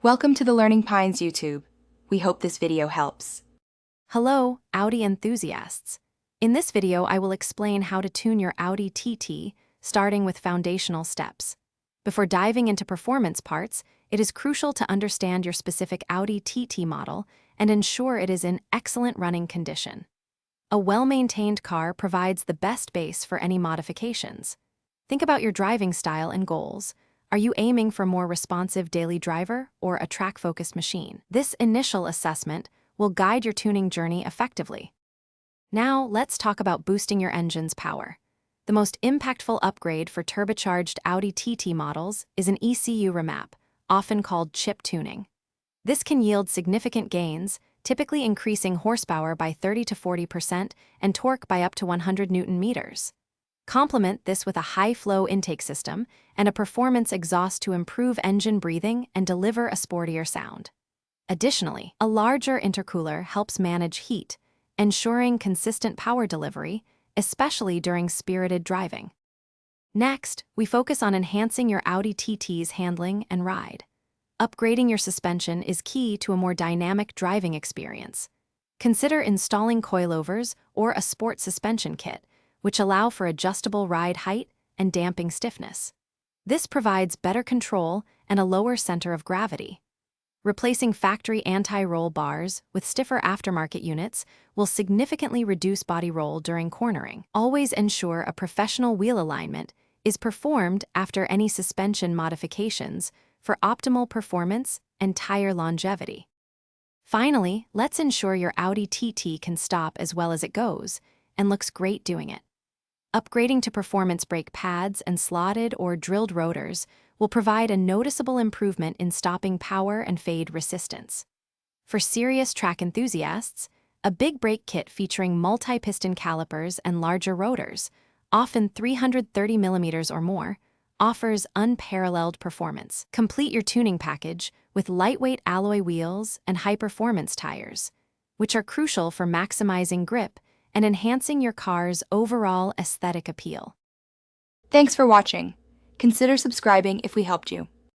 Welcome to the Learning Pines YouTube. We hope this video helps. Hello, Audi enthusiasts. In this video, I will explain how to tune your Audi TT, starting with foundational steps. Before diving into performance parts, it is crucial to understand your specific Audi TT model and ensure it is in excellent running condition. A well-maintained car provides the best base for any modifications. Think about your driving style and goals. Are you aiming for a more responsive daily driver or a track-focused machine? This initial assessment will guide your tuning journey effectively. Now, let's talk about boosting your engine's power. The most impactful upgrade for turbocharged Audi TT models is an ECU remap, often called chip tuning. This can yield significant gains, typically increasing horsepower by 30 to 40% and torque by up to 100 Newton meters. Complement this with a high-flow intake system and a performance exhaust to improve engine breathing and deliver a sportier sound. Additionally, a larger intercooler helps manage heat, ensuring consistent power delivery, especially during spirited driving. Next, we focus on enhancing your Audi TT's handling and ride. Upgrading your suspension is key to a more dynamic driving experience. Consider installing coilovers or a sport suspension kit, which allow for adjustable ride height and damping stiffness. This provides better control and a lower center of gravity. Replacing factory anti-roll bars with stiffer aftermarket units will significantly reduce body roll during cornering. Always ensure a professional wheel alignment is performed after any suspension modifications for optimal performance and tire longevity. Finally, let's ensure your Audi TT can stop as well as it goes and looks great doing it. Upgrading to performance brake pads and slotted or drilled rotors will provide a noticeable improvement in stopping power and fade resistance. For serious track enthusiasts, a big brake kit featuring multi-piston calipers and larger rotors, often 330 millimeters or more, offers unparalleled performance. Complete your tuning package with lightweight alloy wheels and high-performance tires, which are crucial for maximizing grip and enhancing your car's overall aesthetic appeal. Thanks for watching. Consider subscribing if we helped you.